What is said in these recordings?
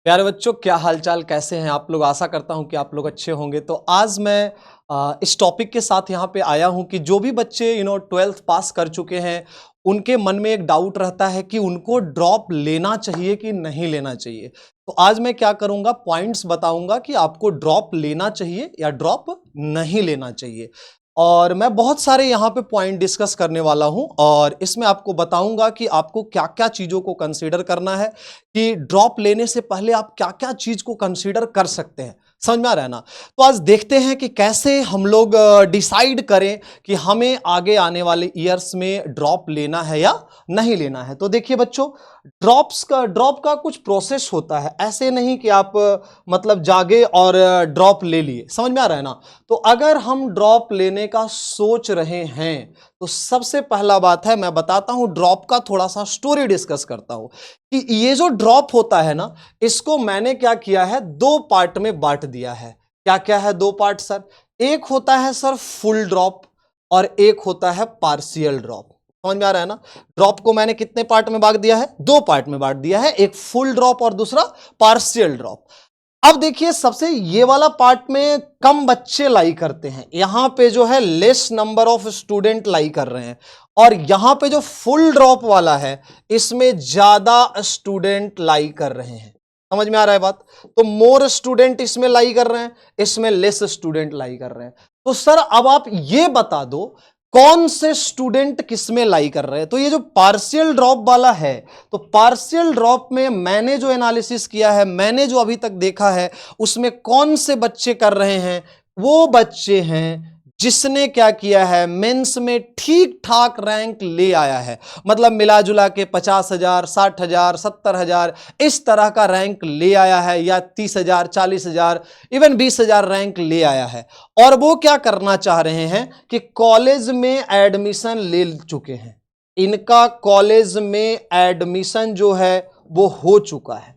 प्यारे बच्चों, क्या हालचाल, कैसे हैं आप लोग। आशा करता हूं कि आप लोग अच्छे होंगे। तो आज मैं इस टॉपिक के साथ यहां पे आया हूं कि जो भी बच्चे 12th पास कर चुके हैं, उनके मन में एक डाउट रहता है कि उनको ड्रॉप लेना चाहिए कि नहीं लेना चाहिए। तो आज मैं क्या करूंगा, पॉइंट्स बताऊंगा कि आपको ड्रॉप लेना चाहिए या ड्रॉप नहीं लेना चाहिए। और मैं बहुत सारे यहां पे पॉइंट डिस्कस करने वाला हूं और इसमें आपको बताऊंगा कि आपको क्या क्या चीजों को कंसीडर करना है, कि ड्रॉप लेने से पहले आप क्या क्या चीज को कंसीडर कर सकते हैं। समझ में आ रहा है ना। तो आज देखते हैं कि कैसे हम लोग डिसाइड करें कि हमें आगे आने वाले ईयर्स में ड्रॉप लेना है या नहीं लेना है। तो देखिए बच्चों, ड्रॉप का कुछ प्रोसेस होता है। ऐसे नहीं कि आप मतलब जागे और ड्रॉप ले लिए। समझ में आ रहा है ना। तो अगर हम ड्रॉप लेने का सोच रहे हैं तो सबसे पहला बात है, मैं बताता हूं ड्रॉप का थोड़ा सा स्टोरी डिस्कस करता हूं कि ये जो ड्रॉप होता है ना, इसको मैंने क्या किया है, दो पार्ट में बांट दिया है। क्या क्या है दो पार्ट सर? एक होता है सर फुल ड्रॉप और एक होता है पार्शियल ड्रॉप। समझ में आ रहा है ना। ड्रॉप को मैंने कितने पार्ट में बांट दिया है? दो पार्ट में बांट दिया है, एक फुल ड्रॉप और दूसरा पार्शियल ड्रॉप। अब देखिए, सबसे ये वाला पार्ट में कम बच्चे लाई करते हैं। यहां पे जो है लेस नंबर ऑफ स्टूडेंट लाई कर रहे हैं, और यहां पे जो फुल ड्रॉप वाला है इसमें ज्यादा स्टूडेंट लाई कर रहे हैं। समझ में आ रहा है बात। तो मोर स्टूडेंट इसमें लाई कर रहे हैं, इसमें लेस स्टूडेंट लाई कर रहे हैं। तो सर अब आप ये बता दो कौन से स्टूडेंट किसमें लाई कर रहे हैं। तो ये जो पार्शियल ड्रॉप वाला है, तो पार्शियल ड्रॉप में मैंने जो एनालिसिस किया है, मैंने जो अभी तक देखा है, उसमें कौन से बच्चे कर रहे हैं, वो बच्चे हैं जिसने क्या किया है, मेंस में ठीक ठाक रैंक ले आया है। मतलब मिला जुला के 50,000, 60,000, 70,000 इस तरह का रैंक ले आया है, या 30,000, 40,000, इवन 20,000 रैंक ले आया है। और वो क्या करना चाह रहे हैं कि कॉलेज में एडमिशन ले चुके हैं, इनका कॉलेज में एडमिशन जो है वो हो चुका है।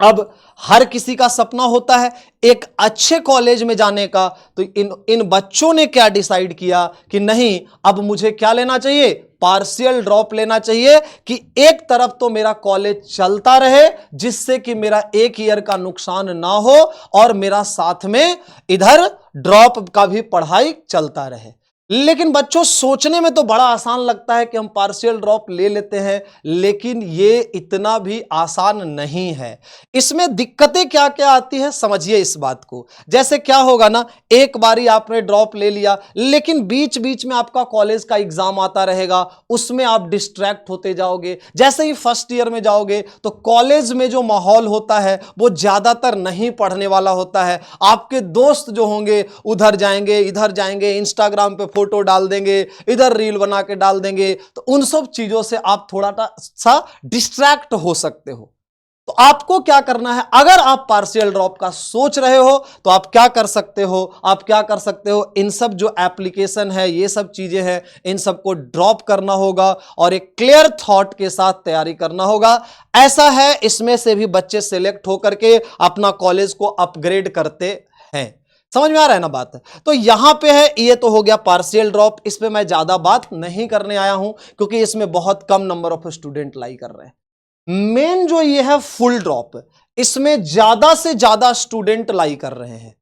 अब हर किसी का सपना होता है एक अच्छे कॉलेज में जाने का। तो इन बच्चों ने क्या डिसाइड किया कि नहीं, अब मुझे क्या लेना चाहिए, पार्शियल ड्रॉप लेना चाहिए, कि एक तरफ तो मेरा कॉलेज चलता रहे जिससे कि मेरा एक ईयर का नुकसान ना हो, और मेरा साथ में इधर ड्रॉप का भी पढ़ाई चलता रहे। लेकिन बच्चों, सोचने में तो बड़ा आसान लगता है कि हम पार्शियल ड्रॉप ले लेते हैं, लेकिन ये इतना भी आसान नहीं है। इसमें दिक्कतें क्या क्या आती है, समझिए इस बात को। जैसे क्या होगा ना, एक बारी आपने ड्रॉप ले लिया, लेकिन बीच बीच में आपका कॉलेज का एग्जाम आता रहेगा, उसमें आप डिस्ट्रैक्ट होते जाओगे। जैसे ही फर्स्ट ईयर में जाओगे तो कॉलेज में जो माहौल होता है वो ज्यादातर नहीं पढ़ने वाला होता है। आपके दोस्त जो होंगे उधर जाएंगे, इधर जाएंगे, इंस्टाग्राम पे फोटो डाल देंगे, इधर रील बना के डाल देंगे। तो उन सब चीजों से आप थोड़ा सा डिस्ट्रैक्ट हो सकते हो। तो आपको क्या करना है, अगर आप पार्शियल ड्रॉप का सोच रहे हो तो आप क्या कर सकते हो, इन सब जो एप्लीकेशन है, ये सब चीजें हैं, इन सबको ड्रॉप करना होगा और एक क्लियर थॉट के साथ तैयारी करना होगा। ऐसा है, इसमें से भी बच्चे सिलेक्ट होकर के अपना कॉलेज को अपग्रेड करते हैं। समझ में आ रहा है ना बात। तो यहां पे है, ये तो हो गया पार्शियल ड्रॉप। इस पे मैं ज्यादा बात नहीं करने आया हूं क्योंकि इसमें बहुत कम नंबर ऑफ स्टूडेंट लाई कर रहे हैं। मेन जो ये है फुल ड्रॉप, इसमें ज्यादा से ज्यादा स्टूडेंट लाई कर रहे हैं।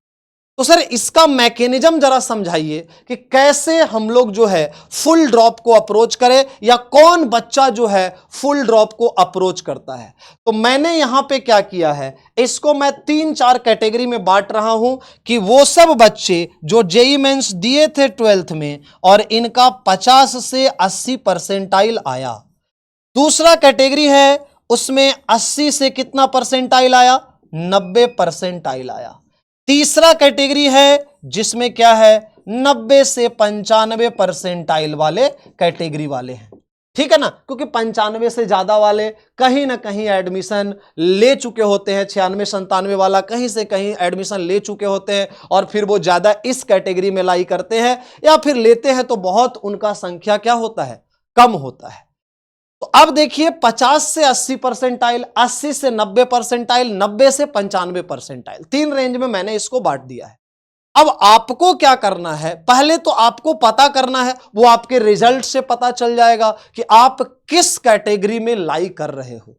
तो सर इसका मैकेनिज्म जरा समझाइए कि कैसे हम लोग जो है फुल ड्रॉप को अप्रोच करें, या कौन बच्चा जो है फुल ड्रॉप को अप्रोच करता है। तो मैंने यहां पे क्या किया है, इसको मैं 3-4 कैटेगरी में बांट रहा हूं कि वो सब बच्चे जो जेईई मेंस दिए थे 12th में और इनका 50 से 80 परसेंटाइल आया। दूसरा कैटेगरी है, उसमें 80 से कितना परसेंटाइल आया, 90 परसेंटाइल आया। तीसरा कैटेगरी है जिसमें क्या है, 90 से 95 परसेंटाइल वाले कैटेगरी वाले हैं। ठीक है ना, क्योंकि 95 से ज्यादा वाले कहीं ना कहीं एडमिशन ले चुके होते हैं, 96-97 वाला कहीं से कहीं एडमिशन ले चुके होते हैं, और फिर वो ज्यादा इस कैटेगरी में लाई करते हैं, या फिर लेते हैं तो बहुत उनका संख्या क्या होता है, कम होता है। तो अब देखिए, 50 से 80 परसेंटाइल, 80 से 90 परसेंटाइल, 90 से 95 परसेंटाइल, 3 रेंज में मैंने इसको बांट दिया है। अब आपको क्या करना है, पहले तो आपको पता करना है, वो आपके रिजल्ट से पता चल जाएगा कि आप किस कैटेगरी में लाई कर रहे हो।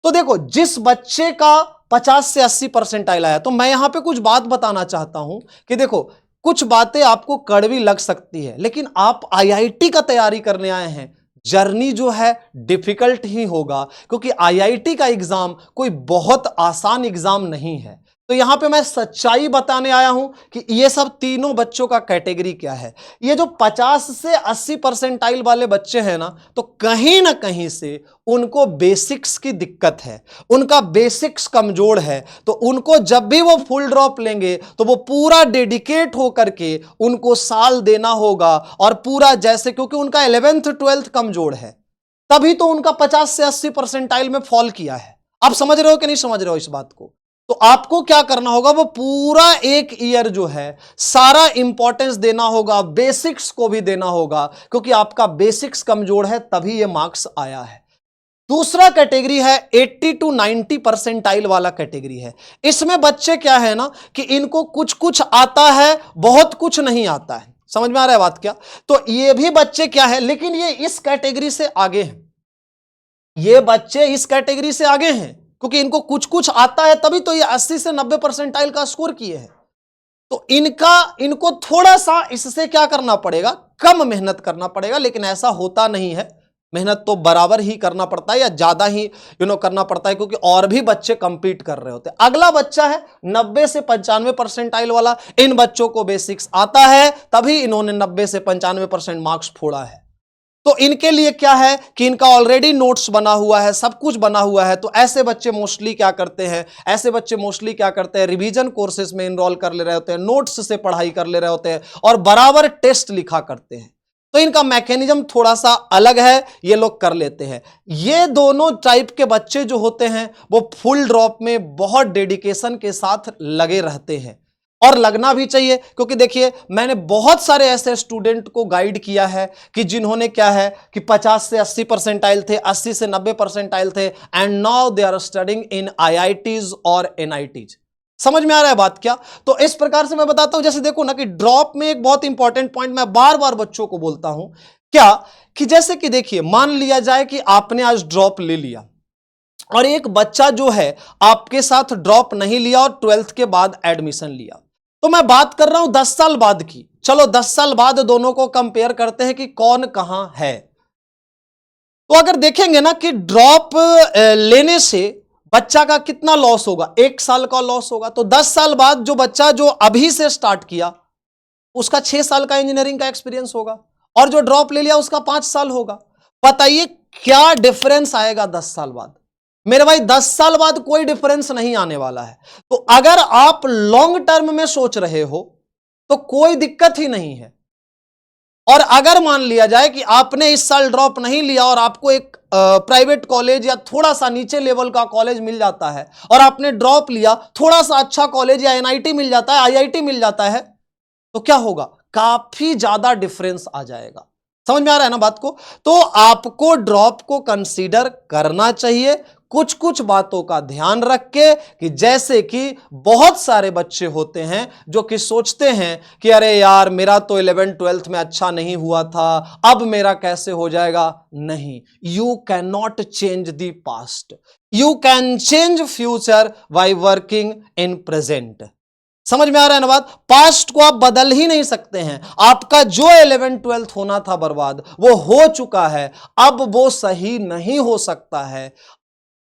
तो देखो, जिस बच्चे का 50 से 80 परसेंटाइल आया। तो मैं यहां पे कुछ बात बताना चाहता हूं कि देखो, कुछ बातें आपको कड़वी लग सकती है, लेकिन आप आईआईटी का तैयारी करने आए हैं, जर्नी जो है डिफिकल्ट ही होगा, क्योंकि आईआईटी का एग्जाम कोई बहुत आसान एग्जाम नहीं है। तो यहां पे मैं सच्चाई बताने आया हूं कि ये सब तीनों बच्चों का कैटेगरी क्या है। ये जो 50 से 80 परसेंटाइल वाले बच्चे हैं ना, तो कहीं ना कहीं से उनको बेसिक्स की दिक्कत है, उनका बेसिक्स कमजोर है। तो उनको जब भी वो फुल ड्रॉप लेंगे तो वो पूरा डेडिकेट होकर के उनको साल देना होगा, और पूरा जैसे, क्योंकि उनका 11th 12th कमजोर है, तभी तो उनका 50 से 80 परसेंटाइल में फॉल किया है। आप समझ रहे हो कि नहीं समझ रहे हो इस बात को? तो आपको क्या करना होगा, वो पूरा एक ईयर जो है सारा इंपॉर्टेंस देना होगा, बेसिक्स को भी देना होगा, क्योंकि आपका बेसिक्स कमजोर है, तभी ये मार्क्स आया है। दूसरा कैटेगरी है 80 टू 90 परसेंटाइल वाला कैटेगरी है। इसमें बच्चे क्या है ना कि इनको कुछ कुछ आता है, बहुत कुछ नहीं आता है। समझ में आ रहा है बात क्या? तो ये भी बच्चे क्या है, लेकिन ये इस कैटेगरी से आगे हैं, ये बच्चे इस कैटेगरी से आगे हैं, क्योंकि इनको कुछ कुछ आता है, तभी तो ये 80 से 90 परसेंटाइल का स्कोर किए हैं। तो इनको थोड़ा सा इससे क्या करना पड़ेगा, कम मेहनत करना पड़ेगा, लेकिन ऐसा होता नहीं है। मेहनत तो बराबर ही करना पड़ता है, या ज्यादा ही करना पड़ता है, क्योंकि और भी बच्चे कंपीट कर रहे होते हैं। अगला बच्चा है 90 से 95 परसेंटाइल वाला। इन बच्चों को बेसिक्स आता है, तभी इन्होंने 90 से 95% मार्क्स फोड़ा है। तो इनके लिए क्या है कि इनका ऑलरेडी नोट्स बना हुआ है, सब कुछ बना हुआ है। तो ऐसे बच्चे मोस्टली क्या करते हैं, रिवीजन कोर्सेज में इनरोल कर ले रहे होते हैं, नोट्स से पढ़ाई कर ले रहे होते हैं, और बराबर टेस्ट लिखा करते हैं। तो इनका मैकेनिज्म थोड़ा सा अलग है, ये लोग कर लेते हैं। ये दोनों टाइप के बच्चे जो होते हैं वो फुल ड्रॉप में बहुत डेडिकेशन के साथ लगे रहते हैं, और लगना भी चाहिए। क्योंकि देखिए, मैंने बहुत सारे ऐसे स्टूडेंट को गाइड किया है कि जिन्होंने क्या है कि 50 से 80 परसेंटाइल थे, 80 से 90 परसेंटाइल थे, and now they are studying in IITs और एनआईटीज। समझ में आ रहा है बात क्या? तो इस प्रकार से मैं बताता हूं, जैसे देखो ना कि ड्रॉप में एक बहुत इंपॉर्टेंट पॉइंट मैं बार बार बच्चों को बोलता हूं, क्या कि जैसे कि देखिए, मान लिया जाए कि आपने आज ड्रॉप ले लिया, और एक बच्चा जो है आपके साथ ड्रॉप नहीं लिया और 12th के बाद एडमिशन लिया। तो मैं बात कर रहा हूं 10 साल बाद की। चलो 10 साल बाद दोनों को कंपेयर करते हैं कि कौन कहां है। तो अगर देखेंगे ना कि ड्रॉप लेने से बच्चा का कितना लॉस होगा, 1 साल का लॉस होगा। तो 10 साल बाद जो बच्चा जो अभी से स्टार्ट किया, उसका 6 साल का इंजीनियरिंग का एक्सपीरियंस होगा, और जो ड्रॉप ले लिया उसका 5 साल होगा। बताइए क्या डिफरेंस आएगा 10 साल बाद? मेरे भाई 10 साल बाद कोई डिफरेंस नहीं आने वाला है। तो अगर आप लॉन्ग टर्म में सोच रहे हो तो कोई दिक्कत ही नहीं है। और अगर मान लिया जाए कि आपने इस साल ड्रॉप नहीं लिया और आपको एक प्राइवेट कॉलेज या थोड़ा सा नीचे लेवल का कॉलेज मिल जाता है, और आपने ड्रॉप लिया, थोड़ा सा अच्छा कॉलेज या एनआईटी मिल जाता है, आईआईटी मिल जाता है, तो क्या होगा, काफी ज्यादा डिफरेंस आ जाएगा। समझ में आ रहा है ना बात को? तो आपको ड्रॉप को कंसीडर करना चाहिए, कुछ कुछ बातों का ध्यान रख के, कि जैसे कि बहुत सारे बच्चे होते हैं जो कि सोचते हैं कि अरे यार, मेरा तो 11th 12th में अच्छा नहीं हुआ था, अब मेरा कैसे हो जाएगा। नहीं, you can not change the past, you can change future by working in present. समझ में आ रहा है ना बात? पास्ट को आप बदल ही नहीं सकते हैं। आपका जो 11th 12th होना था बर्बाद, वो हो चुका है, अब वो सही नहीं हो सकता है,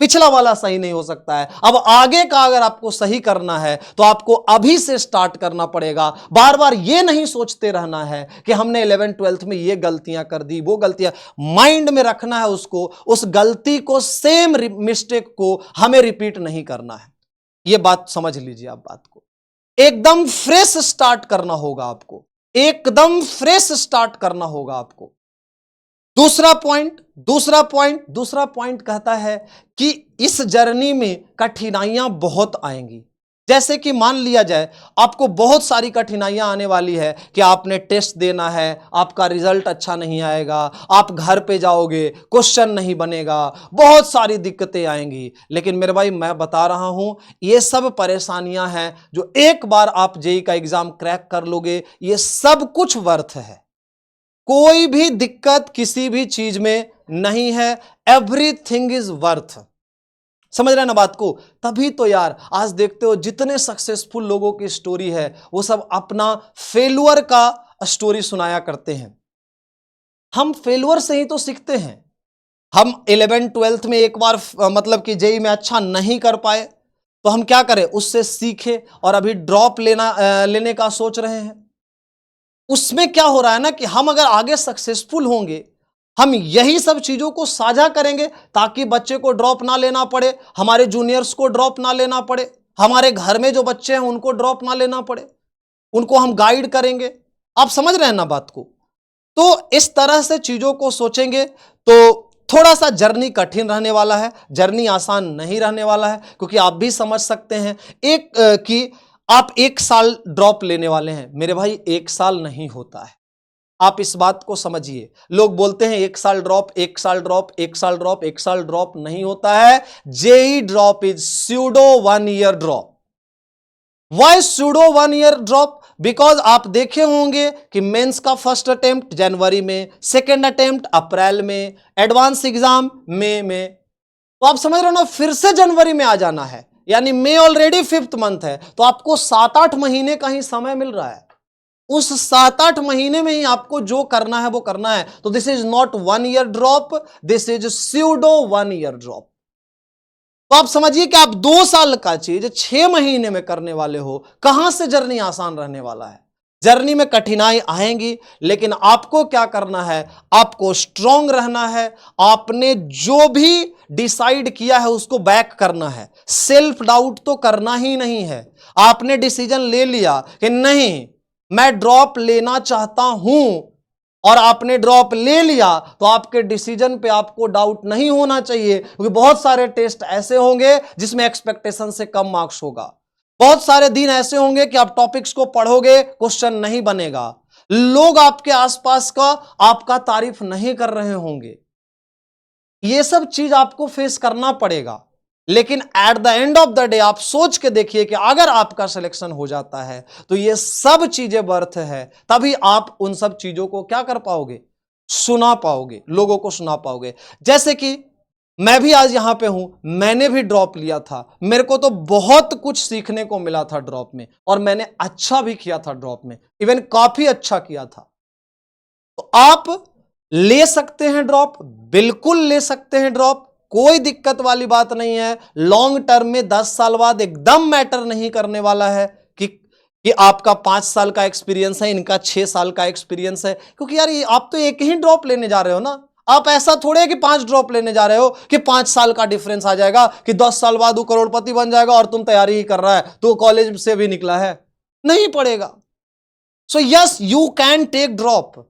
पिछला वाला सही नहीं हो सकता है। अब आगे का अगर आपको सही करना है तो आपको अभी से स्टार्ट करना पड़ेगा। बार बार ये नहीं सोचते रहना है कि हमने 11th 12th में ये गलतियां कर दी, वो गलतियां, माइंड में रखना है उसको, उस गलती को, सेम मिस्टेक को हमें रिपीट नहीं करना है। ये बात समझ लीजिए आप बात को। एकदम फ्रेश स्टार्ट करना होगा आपको, एकदम फ्रेश स्टार्ट करना होगा आपको। दूसरा पॉइंट कहता है कि इस जर्नी में कठिनाइयां बहुत आएंगी। जैसे कि मान लिया जाए आपको बहुत सारी कठिनाइयां आने वाली है कि आपने टेस्ट देना है, आपका रिजल्ट अच्छा नहीं आएगा, आप घर पे जाओगे, क्वेश्चन नहीं बनेगा, बहुत सारी दिक्कतें आएंगी। लेकिन मेरे भाई, मैं बता रहा हूं, ये सब परेशानियां हैं जो एक बार आप जेईई का एग्जाम क्रैक कर लोगे, ये सब कुछ वर्थ है। कोई भी दिक्कत किसी भी चीज में नहीं है, एवरीथिंग इज वर्थ। समझ रहे हैं ना बात को? तभी तो यार आज देखते हो जितने सक्सेसफुल लोगों की स्टोरी है वो सब अपना फेलुअर का स्टोरी सुनाया करते हैं। हम फेलुअर से ही तो सीखते हैं। हम 11 12th में एक बार मतलब कि जेई में अच्छा नहीं कर पाए तो हम क्या करें, उससे सीखे और अभी ड्रॉप लेने का सोच रहे हैं। उसमें क्या हो रहा है ना कि हम अगर आगे सक्सेसफुल होंगे, हम यही सब चीजों को साझा करेंगे ताकि बच्चे को ड्रॉप ना लेना पड़े, हमारे जूनियर्स को ड्रॉप ना लेना पड़े, हमारे घर में जो बच्चे हैं उनको ड्रॉप ना लेना पड़े, उनको हम गाइड करेंगे। आप समझ रहे हैं ना बात को? तो इस तरह से चीजों को सोचेंगे तो थोड़ा सा जर्नी कठिन रहने वाला है, जर्नी आसान नहीं रहने वाला है, क्योंकि आप भी समझ सकते हैं कि आप 1 साल ड्रॉप लेने वाले हैं। मेरे भाई 1 साल नहीं होता है, आप इस बात को समझिए। लोग बोलते हैं 1 साल ड्रॉप, 1 साल ड्रॉप, 1 साल ड्रॉप, 1 साल ड्रॉप नहीं होता है। JEE drop is pseudo 1 year drop. Why pseudo 1 year drop? Because आप देखे होंगे कि मेंस का फर्स्ट अटेम्प्ट जनवरी में, सेकेंड अटेम्प्ट अप्रैल में, एडवांस एग्जाम मई में, तो आप समझ रहे हो ना, फिर से जनवरी में आ जाना है, यानी मई ऑलरेडी 5th मंथ है, तो आपको 7-8 महीने का ही समय मिल रहा है। उस 7-8 महीने में ही आपको जो करना है वो करना है। तो this is not 1 year drop, this is pseudo 1 year drop. तो आप समझिए कि आप 2 साल का चीज 6 महीने में करने वाले हो, कहां से जर्नी आसान रहने वाला है? जर्नी में कठिनाई आएंगी, लेकिन आपको क्या करना है, आपको स्ट्रांग रहना है। आपने जो भी डिसाइड किया है उसको बैक करना है, सेल्फ डाउट तो करना ही नहीं है। आपने डिसीजन ले लिया कि नहीं मैं ड्रॉप लेना चाहता हूं और आपने ड्रॉप ले लिया, तो आपके डिसीजन पे आपको डाउट नहीं होना चाहिए, क्योंकि बहुत सारे टेस्ट ऐसे होंगे जिसमें एक्सपेक्टेशन से कम मार्क्स होगा। बहुत सारे दिन ऐसे होंगे कि आप टॉपिक्स को पढ़ोगे, क्वेश्चन नहीं बनेगा, लोग आपके आसपास का आपका तारीफ नहीं कर रहे होंगे। ये सब चीज आपको फेस करना पड़ेगा। लेकिन at the end of the day आप सोच के देखिए कि अगर आपका सिलेक्शन हो जाता है तो ये सब चीजें वर्थ है, तभी आप उन सब चीजों को क्या कर पाओगे, सुना पाओगे, लोगों को सुना पाओगे। जैसे कि मैं भी आज यहां पे हूं, मैंने भी ड्रॉप लिया था, मेरे को तो बहुत कुछ सीखने को मिला था ड्रॉप में, और मैंने अच्छा भी किया था ड्रॉप में, इवन काफी अच्छा किया था। तो आप ले सकते हैं ड्रॉप, बिल्कुल ले सकते हैं ड्रॉप, कोई दिक्कत वाली बात नहीं है। लॉन्ग टर्म में 10 साल बाद एकदम मैटर नहीं करने वाला है कि आपका 5 साल का एक्सपीरियंस है, इनका 6 साल का एक्सपीरियंस है, क्योंकि यार ये आप तो एक ही ड्रॉप लेने जा रहे हो ना। आप ऐसा थोड़े है कि 5 ड्रॉप लेने जा रहे हो कि 5 साल का डिफरेंस आ जाएगा, कि 10 साल बाद वो करोड़पति बन जाएगा और तुम तैयारी ही कर रहा है, तो कॉलेज से भी निकला है, नहीं पड़ेगा। So yes you can take drop,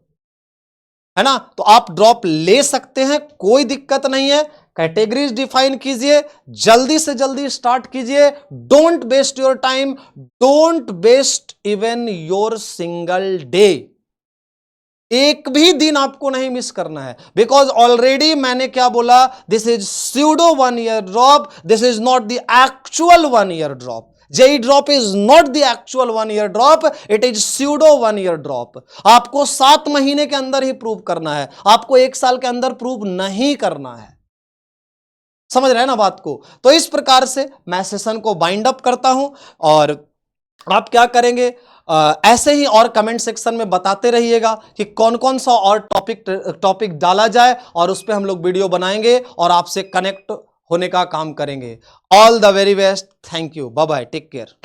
है ना? तो आप ड्रॉप ले सकते हैं, कोई दिक्कत नहीं है। कैटेगरीज डिफाइन कीजिए, जल्दी से जल्दी स्टार्ट कीजिए। Don't waste your time, don't waste even your single day. एक भी दिन आपको नहीं मिस करना है, बिकॉज ऑलरेडी मैंने क्या बोला, this is pseudo 1 year drop, this is not the actual 1 year drop. JEE drop is not the actual 1 year drop, it is pseudo 1 year drop. आपको 7 महीने के अंदर ही प्रूव करना है, आपको 1 साल के अंदर प्रूव नहीं करना है। समझ रहे हैं ना बात को? तो इस प्रकार से मैं सेशन को बाइंड अप करता हूं, और आप क्या करेंगे, ऐसे ही और कमेंट सेक्शन में बताते रहिएगा कि कौन कौन सा और टॉपिक डाला जाए, और उस पर हम लोग वीडियो बनाएंगे और आपसे कनेक्ट होने का काम करेंगे। All the very best, thank you, bye bye, take care.